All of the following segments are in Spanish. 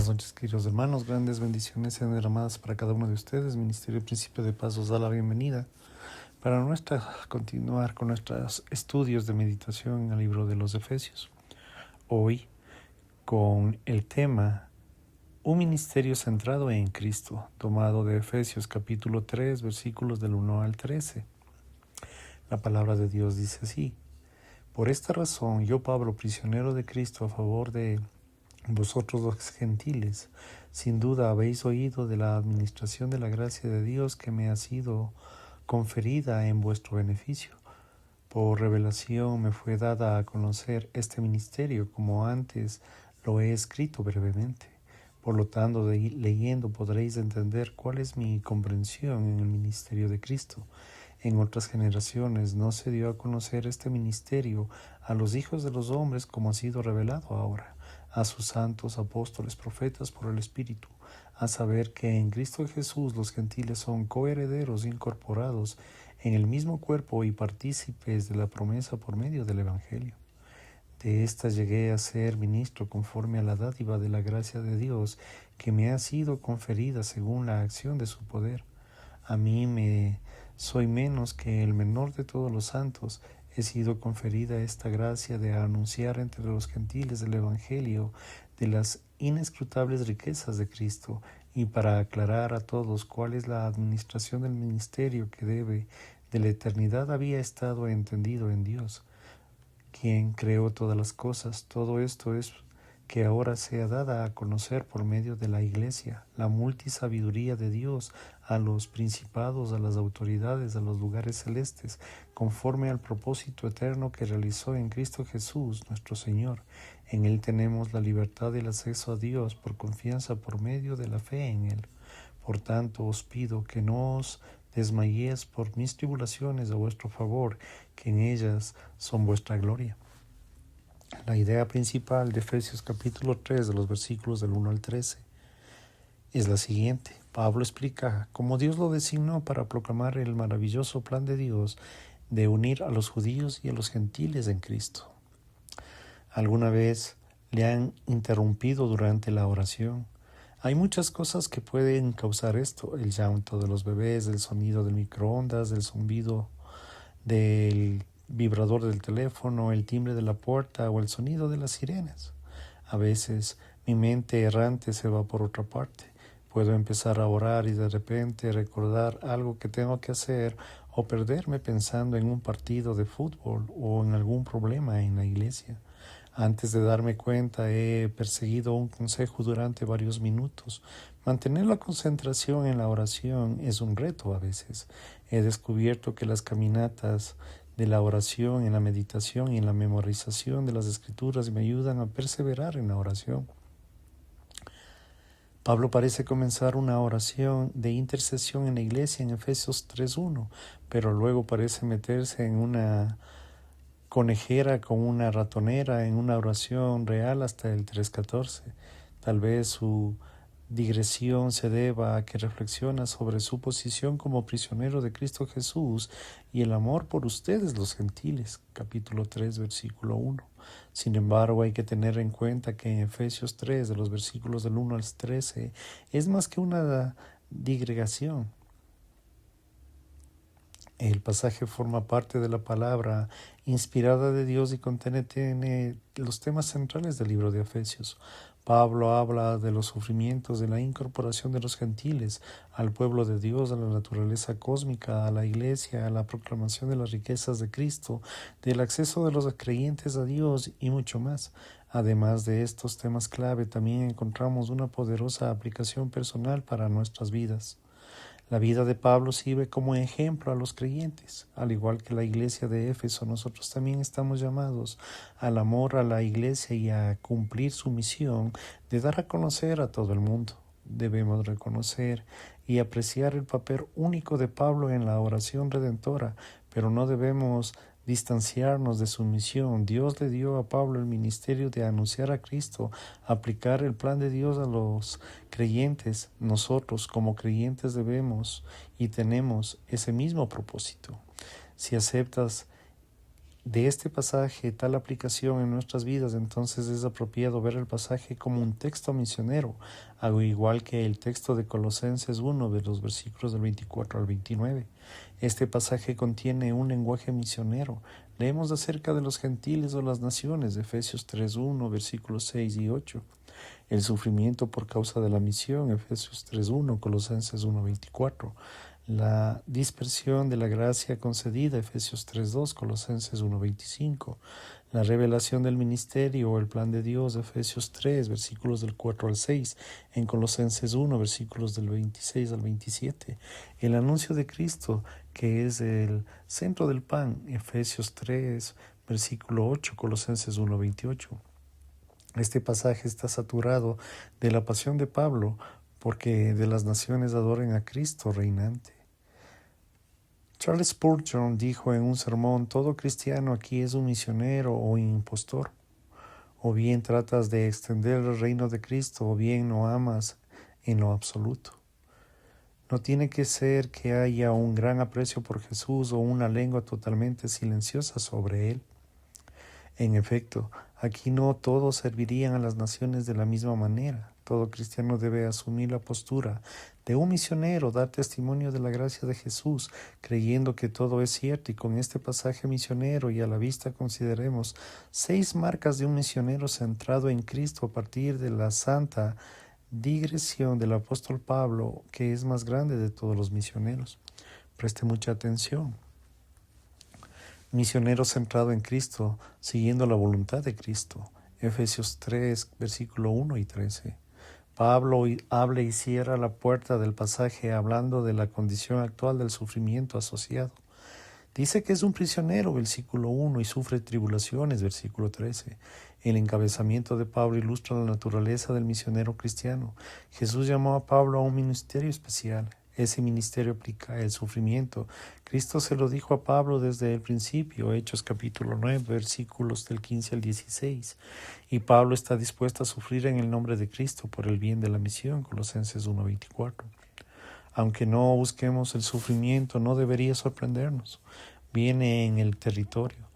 Buenas noches, queridos hermanos. Grandes bendiciones sean derramadas para cada uno de ustedes. Ministerio Principio de Paz os da la bienvenida para continuar con nuestros estudios de meditación en el libro de los Efesios. Hoy con el tema Un ministerio centrado en Cristo, tomado de Efesios capítulo 3, versículos del 1 al 13. La palabra de Dios dice así: Por esta razón, yo, Pablo, prisionero de Cristo, a favor de vosotros los gentiles, sin duda habéis oído de la administración de la gracia de Dios que me ha sido conferida en vuestro beneficio. Por revelación me fue dada a conocer este ministerio, como antes lo he escrito brevemente. Por lo tanto, leyendo podréis entender cuál es mi comprensión en el ministerio de Cristo. En otras generaciones no se dio a conocer este ministerio a los hijos de los hombres como ha sido revelado ahora, a sus santos apóstoles, profetas por el Espíritu, a saber que en Cristo Jesús los gentiles son coherederos incorporados en el mismo cuerpo y partícipes de la promesa por medio del Evangelio. De esta llegué a ser ministro conforme a la dádiva de la gracia de Dios que me ha sido conferida según la acción de su poder. A mí soy menos que el menor de todos los santos. He sido conferida esta gracia de anunciar entre los gentiles el Evangelio de las inescrutables riquezas de Cristo y para aclarar a todos cuál es la administración del ministerio que de la eternidad había estado entendido en Dios, quien creó todas las cosas. Todo esto es que ahora sea dada a conocer por medio de la Iglesia, la multisabiduría de Dios a los principados, a las autoridades, a los lugares celestes, conforme al propósito eterno que realizó en Cristo Jesús, nuestro Señor. En Él tenemos la libertad y el acceso a Dios por confianza por medio de la fe en Él. Por tanto, os pido que no os desmayéis por mis tribulaciones a vuestro favor, que en ellas son vuestra gloria. La idea principal de Efesios capítulo 3, de los versículos del 1 al 13, es la siguiente. Pablo explica cómo Dios lo designó para proclamar el maravilloso plan de Dios de unir a los judíos y a los gentiles en Cristo. ¿Alguna vez le han interrumpido durante la oración? Hay muchas cosas que pueden causar esto: el llanto de los bebés, el sonido del microondas, el zumbido del vibrador del teléfono, el timbre de la puerta o el sonido de las sirenas. A veces mi mente errante se va por otra parte. Puedo empezar a orar y de repente recordar algo que tengo que hacer o perderme pensando en un partido de fútbol o en algún problema en la iglesia. Antes de darme cuenta, he perseguido un consejo durante varios minutos. Mantener la concentración en la oración es un reto a veces. He descubierto que las caminatas de la oración, en la meditación y en la memorización de las Escrituras me ayudan a perseverar en la oración. Pablo parece comenzar una oración de intercesión en la iglesia en Efesios 3:1, pero luego parece meterse en una conejera con una ratonera en una oración real hasta el 3:14. Tal vez su digresión se deba a que reflexiona sobre su posición como prisionero de Cristo Jesús y el amor por ustedes los gentiles, capítulo 3, versículo 1. Sin embargo, hay que tener en cuenta que en Efesios 3, de los versículos del 1 al 13, es más que una digregación. El pasaje forma parte de la palabra inspirada de Dios y contiene los temas centrales del libro de Efesios. Pablo habla de los sufrimientos de la incorporación de los gentiles al pueblo de Dios, a la naturaleza cósmica, a la iglesia, a la proclamación de las riquezas de Cristo, del acceso de los creyentes a Dios y mucho más. Además de estos temas clave, también encontramos una poderosa aplicación personal para nuestras vidas. La vida de Pablo sirve como ejemplo a los creyentes. Al igual que la iglesia de Éfeso, nosotros también estamos llamados al amor a la iglesia y a cumplir su misión de dar a conocer a todo el mundo. Debemos reconocer y apreciar el papel único de Pablo en la oración redentora, pero no debemos distanciarnos de su misión. Dios le dio a Pablo el ministerio de anunciar a Cristo, aplicar el plan de Dios a los creyentes. Nosotros como creyentes debemos y tenemos ese mismo propósito. Si aceptas de este pasaje, tal aplicación en nuestras vidas, entonces es apropiado ver el pasaje como un texto misionero, al igual que el texto de Colosenses 1, de los versículos del 24 al 29. Este pasaje contiene un lenguaje misionero. Leemos acerca de los gentiles o las naciones, Efesios 3.1, versículos 6 y 8. El sufrimiento por causa de la misión, Efesios 3.1, Colosenses 1.24. La dispersión de la gracia concedida, Efesios 3.2, Colosenses 1.25. La revelación del ministerio o el plan de Dios, Efesios 3, versículos del 4 al 6, en Colosenses 1, versículos del 26 al 27. El anuncio de Cristo, que es el centro del pan, Efesios 3, versículo 8, Colosenses 1, 28. Este pasaje está saturado de la pasión de Pablo, porque de las naciones adoren a Cristo reinante. Charles Spurgeon dijo en un sermón: todo cristiano aquí es un misionero o impostor. O bien tratas de extender el reino de Cristo, o bien no amas en lo absoluto. No tiene que ser que haya un gran aprecio por Jesús o una lengua totalmente silenciosa sobre él. En efecto, aquí no todos servirían a las naciones de la misma manera. Todo cristiano debe asumir la postura de un misionero, dar testimonio de la gracia de Jesús, creyendo que todo es cierto. Y con este pasaje misionero y a la vista consideremos 6 marcas de un misionero centrado en Cristo a partir de la santa digresión del apóstol Pablo, que es más grande de todos los misioneros. Preste mucha atención. Misionero centrado en Cristo, siguiendo la voluntad de Cristo. Efesios 3, versículo 1 y 13. Pablo habla y cierra la puerta del pasaje hablando de la condición actual del sufrimiento asociado. Dice que es un prisionero, versículo 1, y sufre tribulaciones, versículo 13. El encabezamiento de Pablo ilustra la naturaleza del misionero cristiano. Jesús llamó a Pablo a un ministerio especial. Ese ministerio aplica el sufrimiento. Cristo se lo dijo a Pablo desde el principio, Hechos capítulo 9, versículos del 15 al 16. Y Pablo está dispuesto a sufrir en el nombre de Cristo por el bien de la misión, Colosenses 1:24. Aunque no busquemos el sufrimiento, no debería sorprendernos. Viene en el territorio.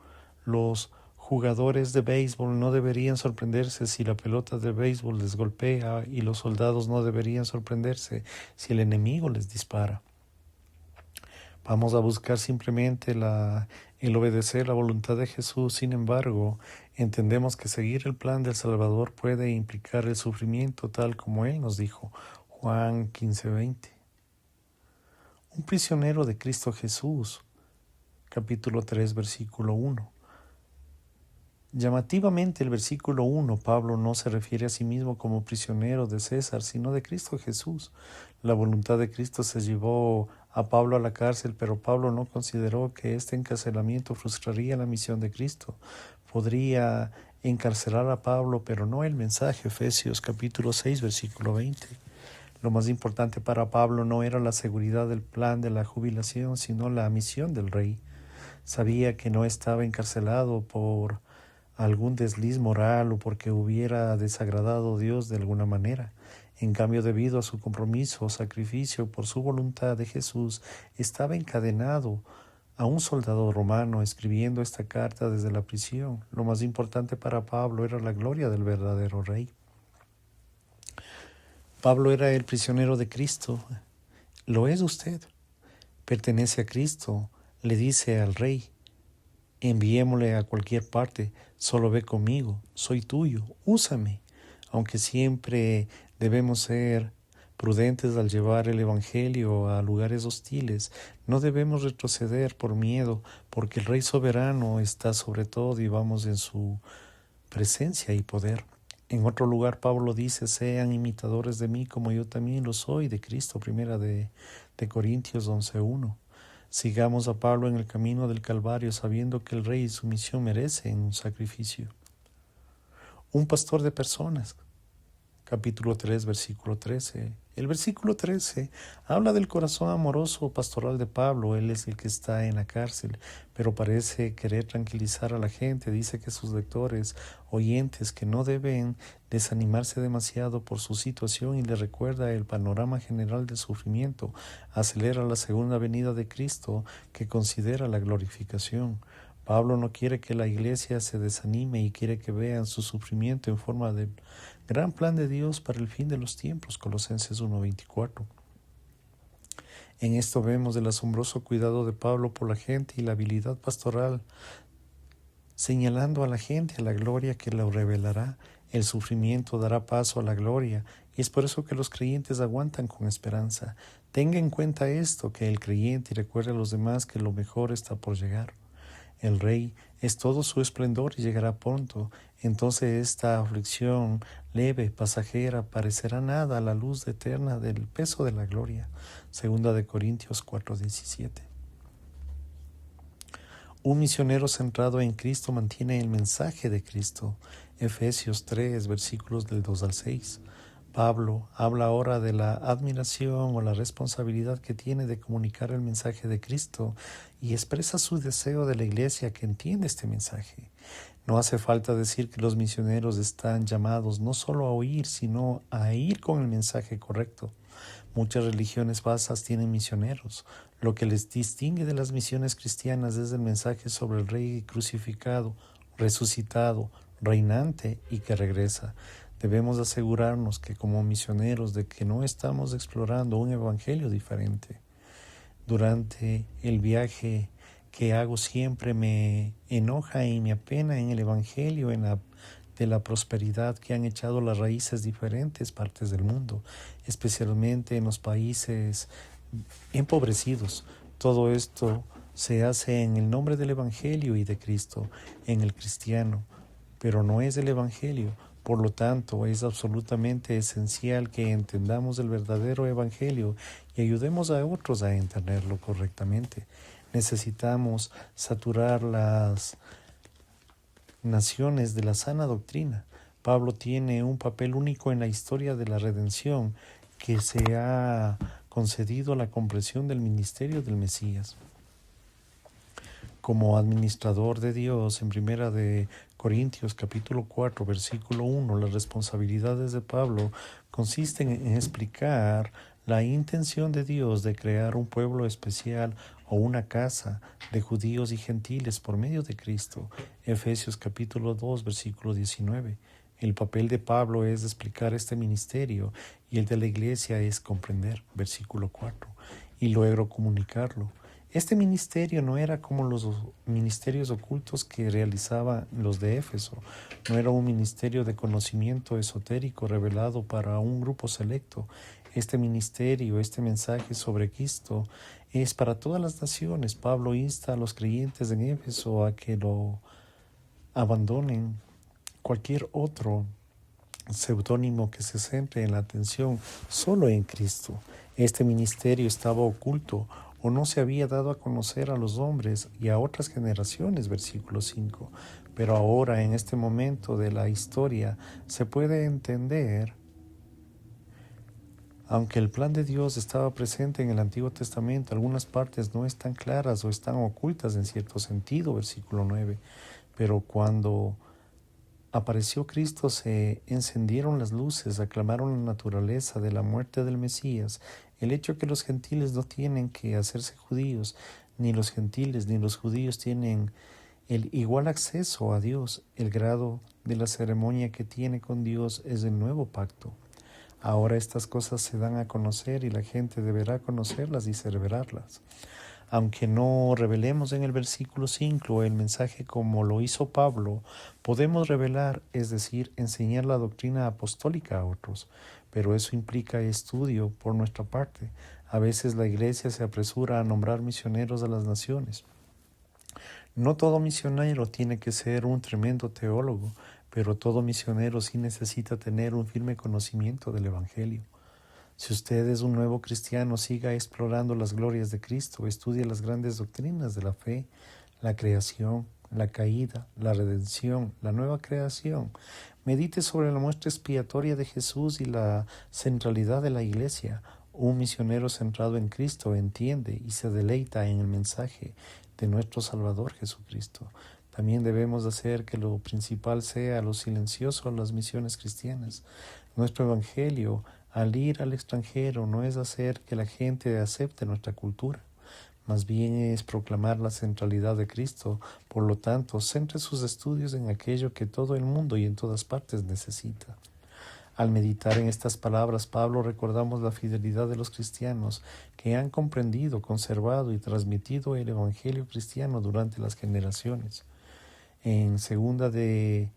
Los jugadores de béisbol no deberían sorprenderse si la pelota de béisbol les golpea, y los soldados no deberían sorprenderse si el enemigo les dispara. Vamos a buscar simplemente el obedecer la voluntad de Jesús. Sin embargo, entendemos que seguir el plan del Salvador puede implicar el sufrimiento, tal como Él nos dijo, Juan 15:20. Un prisionero de Cristo Jesús, capítulo 3, versículo 1. Llamativamente el versículo 1, Pablo no se refiere a sí mismo como prisionero de César, sino de Cristo Jesús. La voluntad de Cristo se llevó a Pablo a la cárcel, pero Pablo no consideró que este encarcelamiento frustraría la misión de Cristo. Podría encarcelar a Pablo, pero no el mensaje. Efesios capítulo 6, versículo 20. Lo más importante para Pablo no era la seguridad del plan de la jubilación, sino la misión del rey. Sabía que no estaba encarcelado por algún desliz moral o porque hubiera desagradado a Dios de alguna manera. En cambio, debido a su compromiso o sacrificio por su voluntad de Jesús, estaba encadenado a un soldado romano, escribiendo esta carta desde la prisión. Lo más importante para Pablo era la gloria del verdadero rey. Pablo era el prisionero de Cristo. ¿Lo es usted? Pertenece a Cristo. Le dice al rey: enviémosle a cualquier parte, solo ve conmigo, soy tuyo, úsame. Aunque siempre debemos ser prudentes al llevar el Evangelio a lugares hostiles, no debemos retroceder por miedo, porque el Rey soberano está sobre todo y vamos en su presencia y poder. En otro lugar Pablo dice: sean imitadores de mí como yo también lo soy de Cristo, primera de Corintios 11:1. Sigamos a Pablo en el camino del Calvario, sabiendo que el Rey y su misión merecen un sacrificio. Un pastor de personas, capítulo 3, versículo 13. El versículo 13 habla del corazón amoroso pastoral de Pablo. Él es el que está en la cárcel, pero parece querer tranquilizar a la gente. Dice que sus lectores, oyentes, que no deben desanimarse demasiado por su situación, y le recuerda el panorama general del sufrimiento. Acelera la segunda venida de Cristo, que considera la glorificación. Pablo no quiere que la iglesia se desanime y quiere que vean su sufrimiento en forma del gran plan de Dios para el fin de los tiempos, Colosenses 1:24. En esto vemos el asombroso cuidado de Pablo por la gente y la habilidad pastoral, señalando a la gente a la gloria que lo revelará. El sufrimiento dará paso a la gloria, y es por eso que los creyentes aguantan con esperanza. Tenga en cuenta esto, que el creyente, y recuerde a los demás que lo mejor está por llegar. El Rey es todo su esplendor y llegará pronto. Entonces esta aflicción leve, pasajera, parecerá nada a la luz eterna del peso de la gloria. Segunda de Corintios 4:17. Un misionero centrado en Cristo mantiene el mensaje de Cristo. Efesios 3, versículos del 2 al 6. Pablo habla ahora de la admiración o la responsabilidad que tiene de comunicar el mensaje de Cristo y expresa su deseo de la iglesia que entiende este mensaje. No hace falta decir que los misioneros están llamados no solo a oír, sino a ir con el mensaje correcto. Muchas religiones falsas tienen misioneros. Lo que les distingue de las misiones cristianas es el mensaje sobre el Rey crucificado, resucitado, reinante y que regresa. Debemos asegurarnos que como misioneros de que no estamos explorando un evangelio diferente. Durante el viaje que hago siempre me enoja y me apena en el evangelio de la prosperidad que han echado las raíces diferentes partes del mundo, especialmente en los países empobrecidos. Todo esto se hace en el nombre del evangelio y de Cristo, en el cristiano, pero no es el evangelio. Por lo tanto, es absolutamente esencial que entendamos el verdadero evangelio y ayudemos a otros a entenderlo correctamente. Necesitamos saturar las naciones de la sana doctrina. Pablo tiene un papel único en la historia de la redención que se ha concedido la comprensión del ministerio del Mesías. Como administrador de Dios, en 1 de Corintios capítulo 4, versículo 1, las responsabilidades de Pablo consisten en explicar la intención de Dios de crear un pueblo especial o una casa de judíos y gentiles por medio de Cristo. Efesios capítulo 2, versículo 19. El papel de Pablo es explicar este ministerio y el de la iglesia es comprender, versículo 4, y luego comunicarlo. Este ministerio no era como los ministerios ocultos que realizaban los de Éfeso. No era un ministerio de conocimiento esotérico revelado para un grupo selecto. Este ministerio, este mensaje sobre Cristo es para todas las naciones. Pablo insta a los creyentes en Éfeso a que lo abandonen cualquier otro seudónimo que se centre en la atención solo en Cristo. Este ministerio estaba oculto o no se había dado a conocer a los hombres y a otras generaciones, versículo 5. Pero ahora, en este momento de la historia, se puede entender, aunque el plan de Dios estaba presente en el Antiguo Testamento, algunas partes no están claras o están ocultas en cierto sentido, versículo 9. Pero cuando apareció Cristo, se encendieron las luces, aclamaron la naturaleza de la muerte del Mesías, el hecho que los gentiles no tienen que hacerse judíos, ni los gentiles ni los judíos tienen el igual acceso a Dios. El grado de la ceremonia que tiene con Dios es el nuevo pacto. Ahora estas cosas se dan a conocer y la gente deberá conocerlas y celebrarlas. Aunque no revelemos en el versículo 5 el mensaje como lo hizo Pablo, podemos revelar, es decir, enseñar la doctrina apostólica a otros, pero eso implica estudio por nuestra parte. A veces la iglesia se apresura a nombrar misioneros a las naciones. No todo misionero tiene que ser un tremendo teólogo, pero todo misionero sí necesita tener un firme conocimiento del Evangelio. Si usted es un nuevo cristiano, siga explorando las glorias de Cristo, estudie las grandes doctrinas de la fe, la creación, la caída, la redención, la nueva creación. Medite sobre la muestra expiatoria de Jesús y la centralidad de la Iglesia. Un misionero centrado en Cristo entiende y se deleita en el mensaje de nuestro Salvador Jesucristo. También debemos hacer que lo principal sea lo silencioso a las misiones cristianas. Nuestro Evangelio, al ir al extranjero, no es hacer que la gente acepte nuestra cultura. Más bien es proclamar la centralidad de Cristo. Por lo tanto, centre sus estudios en aquello que todo el mundo y en todas partes necesita. Al meditar en estas palabras, Pablo recordamos la fidelidad de los cristianos que han comprendido, conservado y transmitido el evangelio cristiano durante las generaciones. En segunda de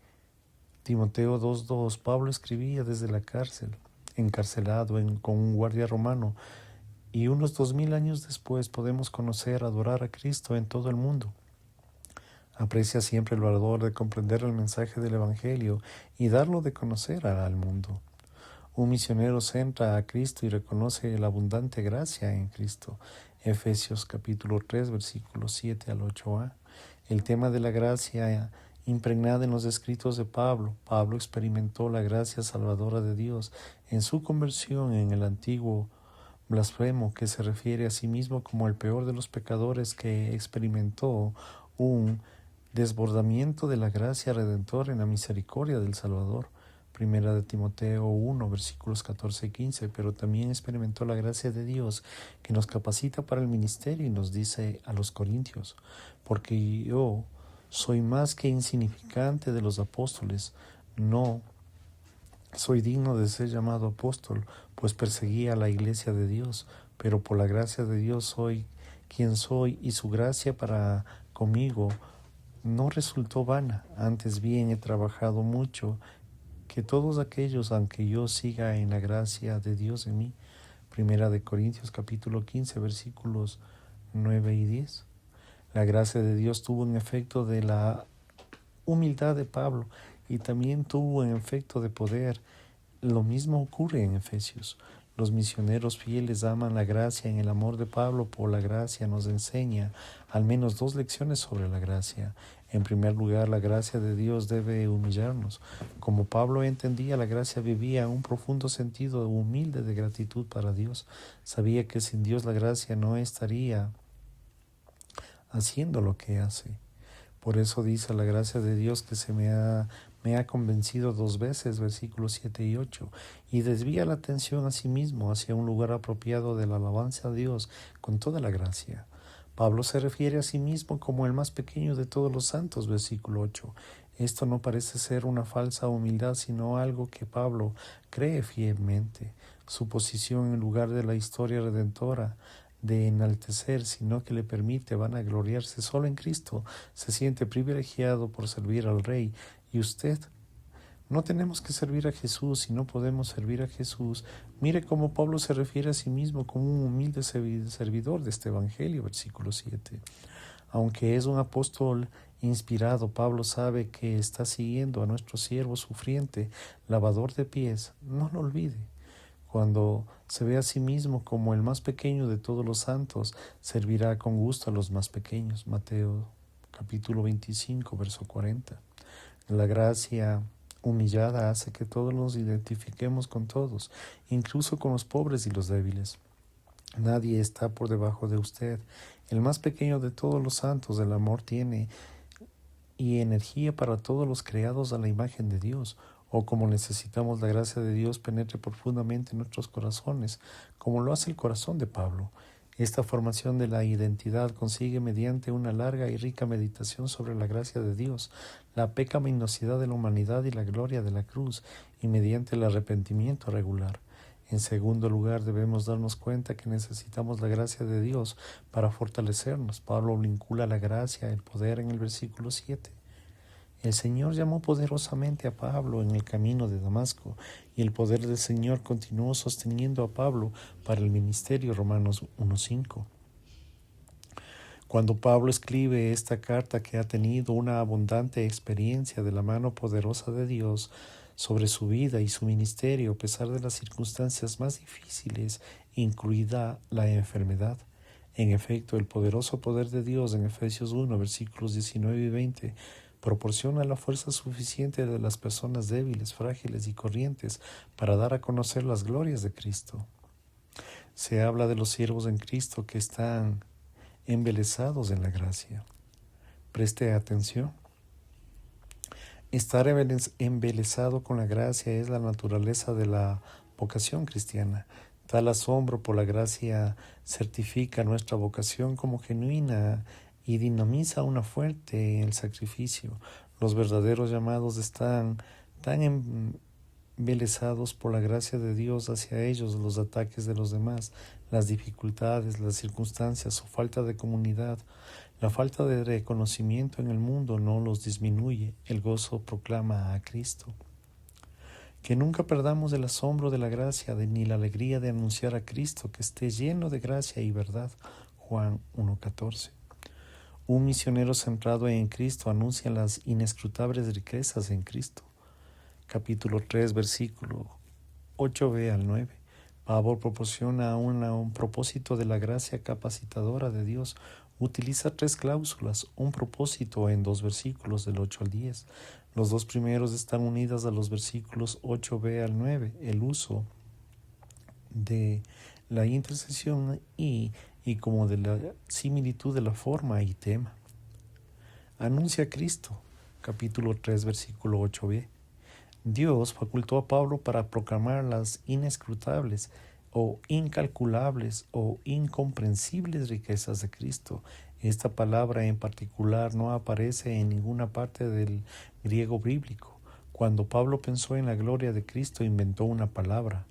Timoteo 2:2, Pablo escribía desde la cárcel, encarcelado con un guardia romano, y unos 2000 años después podemos conocer, adorar a Cristo en todo el mundo. Aprecia siempre el valor de comprender el mensaje del Evangelio y darlo de conocer al mundo. Un misionero centra a Cristo y reconoce la abundante gracia en Cristo. Efesios capítulo 3, versículos 7 al 8a. El tema de la gracia impregnada en los escritos de Pablo. Pablo experimentó la gracia salvadora de Dios en su conversión en el antiguo blasfemo, que se refiere a sí mismo como el peor de los pecadores que experimentó un desbordamiento de la gracia redentora en la misericordia del Salvador. Primera de Timoteo 1, versículos 14 y 15, pero también experimentó la gracia de Dios que nos capacita para el ministerio y nos dice a los corintios, porque yo soy más que insignificante de los apóstoles, no soy digno de ser llamado apóstol, pues perseguí a la iglesia de Dios, pero por la gracia de Dios soy quien soy y su gracia para conmigo no resultó vana, antes bien he trabajado mucho que todos aquellos, aunque yo siga en la gracia de Dios en mí. Primera de Corintios capítulo 15 versículos 9 y 10. La gracia de Dios tuvo un efecto de la humildad de Pablo y también tuvo un efecto de poder. Lo mismo ocurre en Efesios. Los misioneros fieles aman la gracia en el amor de Pablo por la gracia nos enseña al menos 2 lecciones sobre la gracia. En primer lugar, la gracia de Dios debe humillarnos. Como Pablo entendía, la gracia vivía un profundo sentido humilde de gratitud para Dios. Sabía que sin Dios la gracia no estaría haciendo lo que hace. Por eso dice la gracia de Dios que me ha convencido 2 veces, versículos 7 y 8, y desvía la atención a sí mismo hacia un lugar apropiado de la alabanza a Dios con toda la gracia. Pablo se refiere a sí mismo como el más pequeño de todos los santos, versículo 8. Esto no parece ser una falsa humildad, sino algo que Pablo cree fielmente. Su posición en lugar de la historia redentora de enaltecer, sino que le permite vanagloriarse solo en Cristo, se siente privilegiado por servir al Rey. Y usted, no tenemos que servir a Jesús y no podemos servir a Jesús. Mire cómo Pablo se refiere a sí mismo como un humilde servidor de este Evangelio, versículo 7. Aunque es un apóstol inspirado, Pablo sabe que está siguiendo a nuestro siervo sufriente, lavador de pies. No lo olvide. Cuando se ve a sí mismo como el más pequeño de todos los santos, servirá con gusto a los más pequeños. Mateo capítulo 25, verso 40. La gracia humillada hace que todos nos identifiquemos con todos, incluso con los pobres y los débiles. Nadie está por debajo de usted. El más pequeño de todos los santos del amor tiene y energía para todos los creados a la imagen de Dios. O como necesitamos la gracia de Dios penetre profundamente en nuestros corazones, como lo hace el corazón de Pablo. Esta formación de la identidad consigue mediante una larga y rica meditación sobre la gracia de Dios, la pecaminosidad de la humanidad y la gloria de la cruz, y mediante el arrepentimiento regular. En segundo lugar, debemos darnos cuenta que necesitamos la gracia de Dios para fortalecernos. Pablo vincula la gracia, el poder en el versículo 7. El Señor llamó poderosamente a Pablo en el camino de Damasco, y el poder del Señor continuó sosteniendo a Pablo para el ministerio. Romanos 1:5. Cuando Pablo escribe esta carta, que ha tenido una abundante experiencia de la mano poderosa de Dios sobre su vida y su ministerio, a pesar de las circunstancias más difíciles, incluida la enfermedad. En efecto, el poderoso poder de Dios en Efesios 1, versículos 19 y 20, proporciona la fuerza suficiente de las personas débiles, frágiles y corrientes para dar a conocer las glorias de Cristo. Se habla de los siervos en Cristo que están embelesados en la gracia. Preste atención. Estar embelesado con la gracia es la naturaleza de la vocación cristiana. Tal asombro por la gracia certifica nuestra vocación como genuina y dinamiza una fuerte en el sacrificio. Los verdaderos llamados están tan embelesados por la gracia de Dios hacia ellos, los ataques de los demás, las dificultades, las circunstancias, su falta de comunidad. La falta de reconocimiento en el mundo no los disminuye, el gozo proclama a Cristo. Que nunca perdamos el asombro de la gracia ni la alegría de anunciar a Cristo, que esté lleno de gracia y verdad. Juan 1:14. Un misionero centrado en Cristo anuncia las inescrutables riquezas en Cristo. Capítulo 3, versículo 8b al 9. Pablo proporciona un propósito de la gracia capacitadora de Dios. Utiliza 3 cláusulas, un propósito en 2 versículos del 8 al 10. Los 2 primeros están unidos a los versículos 8b al 9. El uso de la intercesión y como de la similitud de la forma y tema. Anuncia a Cristo, capítulo 3, versículo 8b. Dios facultó a Pablo para proclamar las inescrutables o incalculables o incomprensibles riquezas de Cristo. Esta palabra en particular no aparece en ninguna parte del griego bíblico. Cuando Pablo pensó en la gloria de Cristo, inventó una palabra.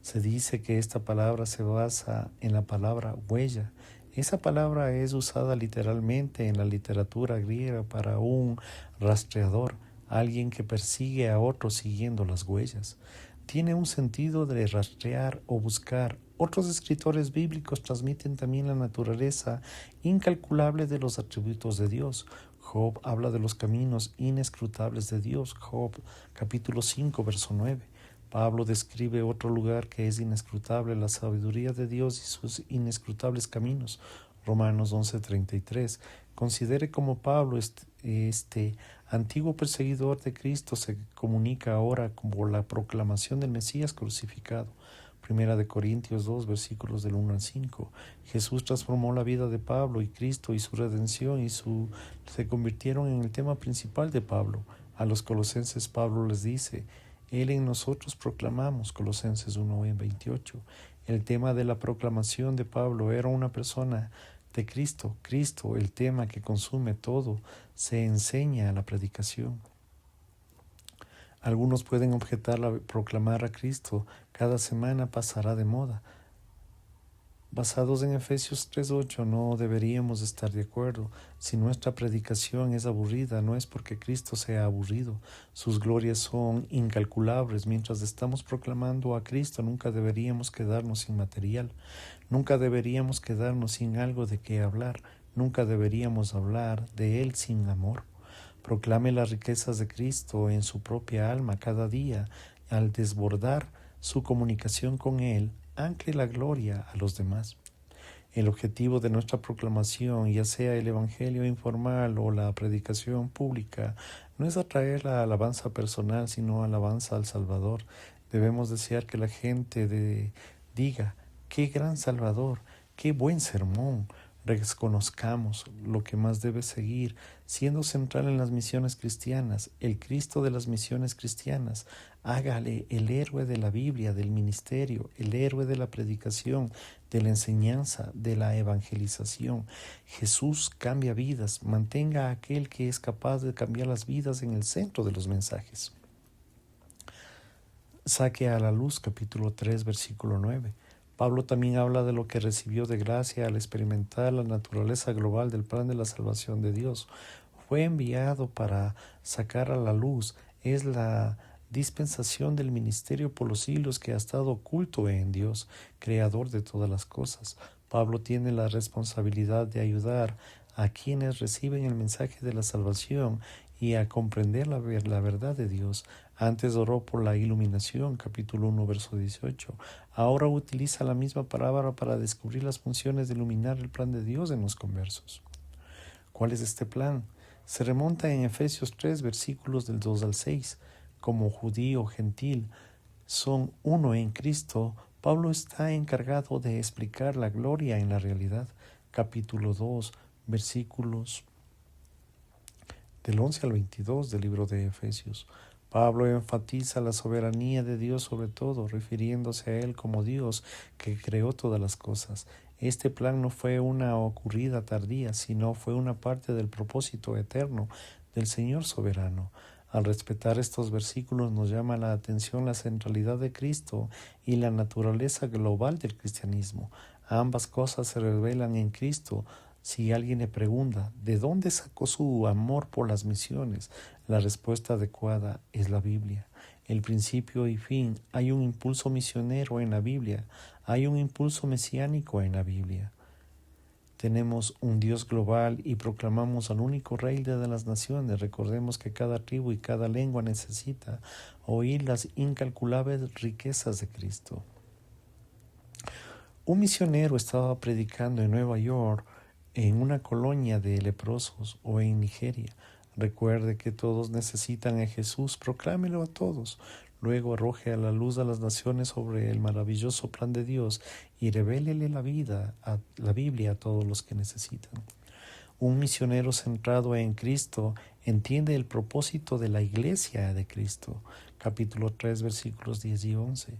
Se dice que esta palabra se basa en la palabra huella. Esa palabra es usada literalmente en la literatura griega para un rastreador, alguien que persigue a otros siguiendo las huellas. Tiene un sentido de rastrear o buscar. Otros escritores bíblicos transmiten también la naturaleza incalculable de los atributos de Dios. Job habla de los caminos inescrutables de Dios. Job capítulo 5, verso 9. Pablo describe otro lugar que es inescrutable, la sabiduría de Dios y sus inescrutables caminos. Romanos 11:33. Considere cómo Pablo, este antiguo perseguidor de Cristo, se comunica ahora por la proclamación del Mesías crucificado. Primera de Corintios 2, versículos del 1 al 5. Jesús transformó la vida de Pablo y Cristo y su redención se convirtieron en el tema principal de Pablo. A los colosenses Pablo les dice: Él en nosotros proclamamos, Colosenses 1:28. El tema de la proclamación de Pablo era una persona de Cristo. Cristo, el tema que consume todo, se enseña a la predicación. Algunos pueden objetar proclamar a Cristo cada semana pasará de moda. Basados en Efesios 3:8, no deberíamos estar de acuerdo. Si nuestra predicación es aburrida, no es porque Cristo sea aburrido. Sus glorias son incalculables. Mientras estamos proclamando a Cristo, nunca deberíamos quedarnos sin material. Nunca deberíamos quedarnos sin algo de qué hablar. Nunca deberíamos hablar de Él sin amor. Proclame las riquezas de Cristo en su propia alma cada día. Al desbordar su comunicación con Él, ancle la gloria a los demás. El objetivo de nuestra proclamación, ya sea el evangelio informal o la predicación pública, no es atraer la alabanza personal, sino alabanza al Salvador. Debemos desear que la gente diga: ¡qué gran Salvador! ¡Qué buen sermón! Reconozcamos lo que más debe seguir, siendo central en las misiones cristianas, el Cristo de las misiones cristianas. Hágale el héroe de la Biblia, del ministerio, el héroe de la predicación, de la enseñanza, de la evangelización. Jesús cambia vidas. Mantenga a aquel que es capaz de cambiar las vidas en el centro de los mensajes. Saque a la luz, capítulo 3, versículo 9. Pablo también habla de lo que recibió de gracia al experimentar la naturaleza global del plan de la salvación de Dios. Fue enviado para sacar a la luz. Es la dispensación del ministerio por los siglos que ha estado oculto en Dios, creador de todas las cosas. Pablo tiene la responsabilidad de ayudar a quienes reciben el mensaje de la salvación y a comprender la verdad de Dios. Antes oró por la iluminación, capítulo 1, verso 18. Ahora utiliza la misma palabra para descubrir las funciones de iluminar el plan de Dios en los conversos. ¿Cuál es este plan? Se remonta en Efesios 3, versículos del 2 al 6. Como judío gentil son uno en Cristo, Pablo está encargado de explicar la gloria en la realidad. Capítulo 2, versículos del 11 al 22 del libro de Efesios. Pablo enfatiza la soberanía de Dios sobre todo, refiriéndose a Él como Dios que creó todas las cosas. Este plan no fue una ocurrida tardía, sino fue una parte del propósito eterno del Señor soberano. Al respetar estos versículos nos llama la atención la centralidad de Cristo y la naturaleza global del cristianismo. Ambas cosas se revelan en Cristo. Si alguien le pregunta, ¿de dónde sacó su amor por las misiones? La respuesta adecuada es la Biblia. El principio y fin, hay un impulso misionero en la Biblia, hay un impulso mesiánico en la Biblia. Tenemos un Dios global y proclamamos al único Rey de las naciones. Recordemos que cada tribu y cada lengua necesita oír las incalculables riquezas de Cristo. Un misionero estaba predicando en Nueva York, en una colonia de leprosos, o en Nigeria. Recuerde que todos necesitan a Jesús, proclámelo a todos. Luego arroje a la luz a las naciones sobre el maravilloso plan de Dios y revélele la Biblia a todos los que necesitan. Un misionero centrado en Cristo entiende el propósito de la Iglesia de Cristo. Capítulo 3, versículos 10 y 11.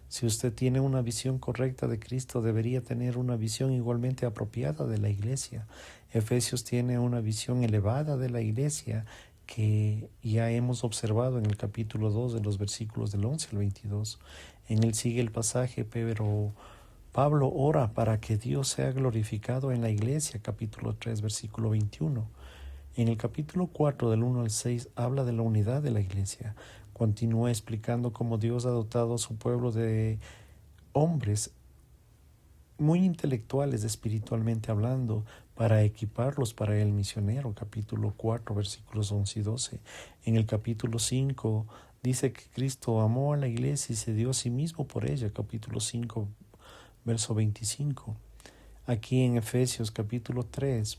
Si usted tiene una visión correcta de Cristo, debería tener una visión igualmente apropiada de la Iglesia. Efesios tiene una visión elevada de la Iglesia que ya hemos observado en el capítulo 2 de los versículos del 11 al 22. En él sigue el pasaje, pero Pablo ora para que Dios sea glorificado en la Iglesia, capítulo 3, versículo 21. En el capítulo 4, del 1 al 6, habla de la unidad de la Iglesia. Continúa explicando cómo Dios ha dotado a su pueblo de hombres muy intelectuales espiritualmente hablando para equiparlos para el misionero, capítulo 4, versículos 11 y 12. En el capítulo 5 dice que Cristo amó a la Iglesia y se dio a sí mismo por ella, capítulo 5, verso 25. Aquí en Efesios capítulo 3,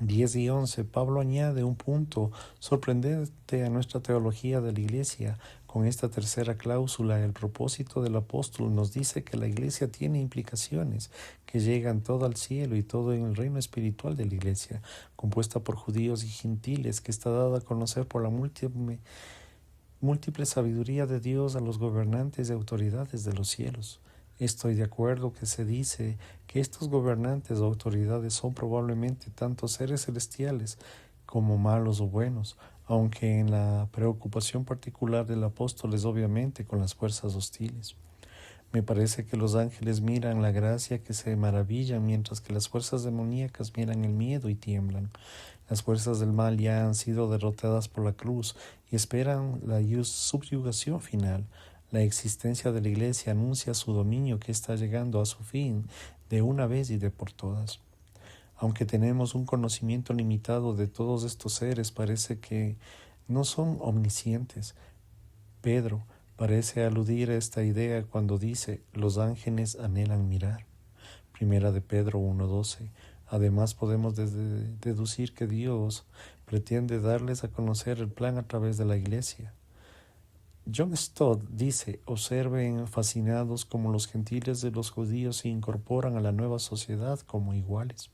10 y 11, Pablo añade un punto sorprendente a nuestra teología de la Iglesia. Con esta tercera cláusula, el propósito del apóstol nos dice que la Iglesia tiene implicaciones que llegan todo al cielo y todo en el reino espiritual de la Iglesia, compuesta por judíos y gentiles, que está dada a conocer por la múltiple sabiduría de Dios a los gobernantes y autoridades de los cielos. Estoy de acuerdo que se dice que estos gobernantes o autoridades son probablemente tanto seres celestiales como malos o buenos, aunque en la preocupación particular del apóstol es obviamente con las fuerzas hostiles. Me parece que los ángeles miran la gracia que se maravillan, mientras que las fuerzas demoníacas miran el miedo y tiemblan. Las fuerzas del mal ya han sido derrotadas por la cruz y esperan la subyugación final. La existencia de la Iglesia anuncia su dominio que está llegando a su fin de una vez y de por todas. Aunque tenemos un conocimiento limitado de todos estos seres, parece que no son omniscientes. Pedro parece aludir a esta idea cuando dice: los ángeles anhelan mirar. Primera de Pedro 1:12. Además podemos deducir que Dios pretende darles a conocer el plan a través de la Iglesia. John Stott dice: observen fascinados cómo los gentiles de los judíos se incorporan a la nueva sociedad como iguales.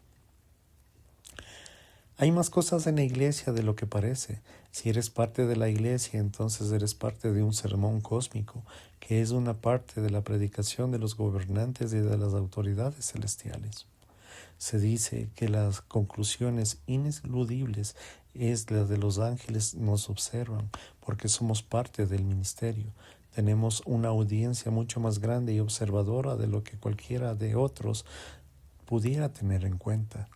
Hay más cosas en la Iglesia de lo que parece. Si eres parte de la Iglesia, entonces eres parte de un sermón cósmico, que es una parte de la predicación de los gobernantes y de las autoridades celestiales. Se dice que las conclusiones ineludibles es la de los ángeles nos observan, porque somos parte del ministerio. Tenemos una audiencia mucho más grande y observadora de lo que cualquiera de otros pudiera tener en cuenta.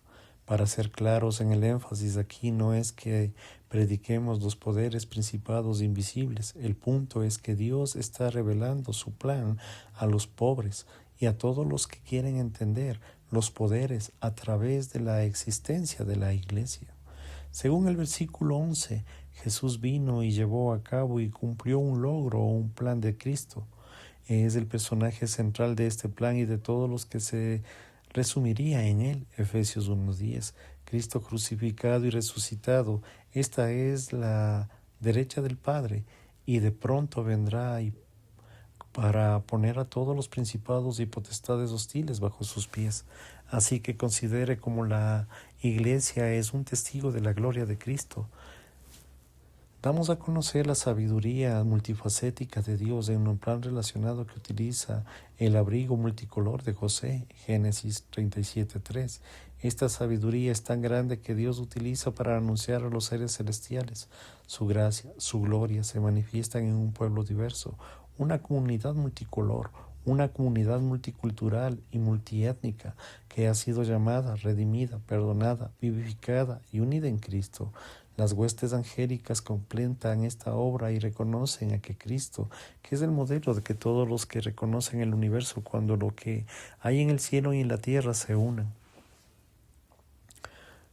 Para ser claros en el énfasis aquí, no es que prediquemos los poderes principados invisibles. El punto es que Dios está revelando su plan a los pobres y a todos los que quieren entender los poderes a través de la existencia de la Iglesia. Según el versículo 11, Jesús vino y llevó a cabo y cumplió un logro o un plan de Cristo. Es el personaje central de este plan y de todos los que se resumiría en él. Efesios 1:10. Cristo crucificado y resucitado. Esta es la derecha del Padre, y de pronto vendrá para poner a todos los principados y potestades hostiles bajo sus pies. Así que considere como la Iglesia es un testigo de la gloria de Cristo. Damos a conocer la sabiduría multifacética de Dios en un plan relacionado que utiliza el abrigo multicolor de José, Génesis 37:3. Esta sabiduría es tan grande que Dios utiliza para anunciar a los seres celestiales. Su gracia, su gloria se manifiestan en un pueblo diverso, una comunidad multicolor, una comunidad multicultural y multiétnica que ha sido llamada, redimida, perdonada, vivificada y unida en Cristo. Las huestes angélicas completan esta obra y reconocen a que Cristo, que es el modelo de que todos los que reconocen el universo cuando lo que hay en el cielo y en la tierra se unan.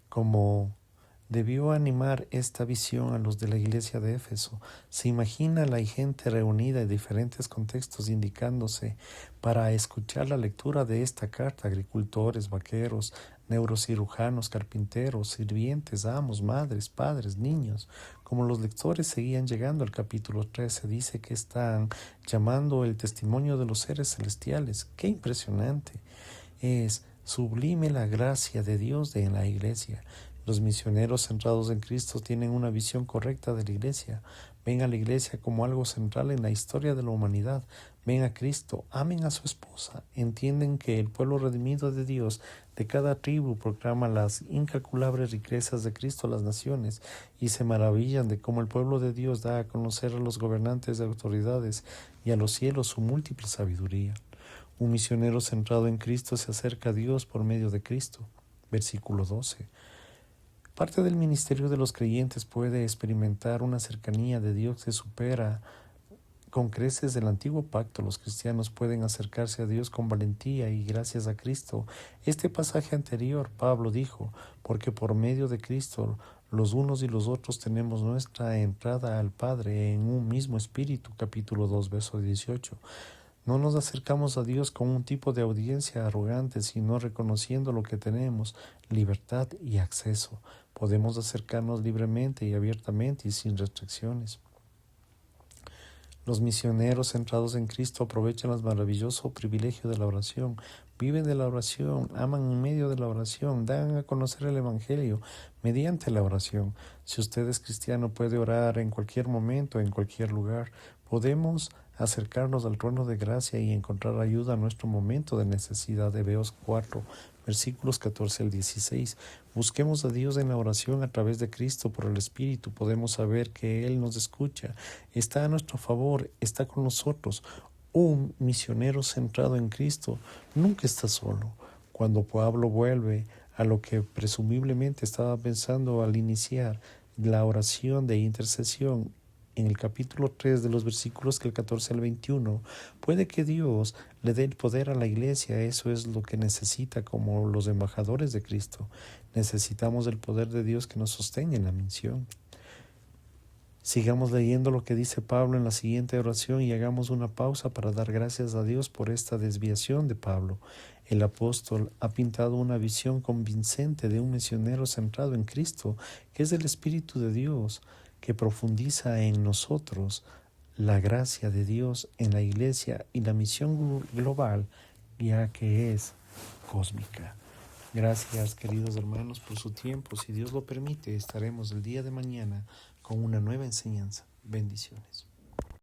Como debió animar esta visión a los de la iglesia de Éfeso, se imagina la gente reunida en diferentes contextos indicándose para escuchar la lectura de esta carta: agricultores, vaqueros, neurocirujanos, carpinteros, sirvientes, amos, madres, padres, niños. Como los lectores seguían llegando al capítulo 13, dice que están llamando el testimonio de los seres celestiales. ¡Qué impresionante! Es sublime la gracia de Dios en la iglesia. Los misioneros centrados en Cristo tienen una visión correcta de la iglesia. Ven a la iglesia como algo central en la historia de la humanidad. Ven a Cristo, amen a su esposa, entienden que el pueblo redimido de Dios de cada tribu proclama las incalculables riquezas de Cristo a las naciones y se maravillan de cómo el pueblo de Dios da a conocer a los gobernantes de autoridades y a los cielos su múltiple sabiduría. Un misionero centrado en Cristo se acerca a Dios por medio de Cristo. Versículo 12. Parte del ministerio de los creyentes puede experimentar una cercanía de Dios que supera con creces del antiguo pacto. Los cristianos pueden acercarse a Dios con valentía y gracias a Cristo. Este pasaje anterior, Pablo dijo, porque por medio de Cristo los unos y los otros tenemos nuestra entrada al Padre en un mismo espíritu. Capítulo 2, verso 18. No nos acercamos a Dios con un tipo de audiencia arrogante, sino reconociendo lo que tenemos, libertad y acceso. Podemos acercarnos libremente y abiertamente y sin restricciones. Los misioneros centrados en Cristo aprovechan el maravilloso privilegio de la oración, viven de la oración, aman en medio de la oración, dan a conocer el Evangelio mediante la oración. Si usted es cristiano, puede orar en cualquier momento, en cualquier lugar. Podemos acercarnos al trono de gracia y encontrar ayuda en nuestro momento de necesidad. Hebreos 4, versículos 14 al 16. Busquemos a Dios en la oración a través de Cristo por el Espíritu. Podemos saber que Él nos escucha, está a nuestro favor, está con nosotros. Un misionero centrado en Cristo nunca está solo. Cuando Pablo vuelve a lo que presumiblemente estaba pensando al iniciar la oración de intercesión, en el capítulo 3 de los versículos del 14 al 21, puede que Dios le dé el poder a la iglesia. Eso es lo que necesita como los embajadores de Cristo. Necesitamos el poder de Dios que nos sostenga en la misión. Sigamos leyendo lo que dice Pablo en la siguiente oración y hagamos una pausa para dar gracias a Dios por esta desviación de Pablo. El apóstol ha pintado una visión convincente de un misionero centrado en Cristo, que es el Espíritu de Dios, que profundiza en nosotros la gracia de Dios en la iglesia y la misión global, ya que es cósmica. Gracias, queridos hermanos, por su tiempo. Si Dios lo permite, estaremos el día de mañana con una nueva enseñanza. Bendiciones.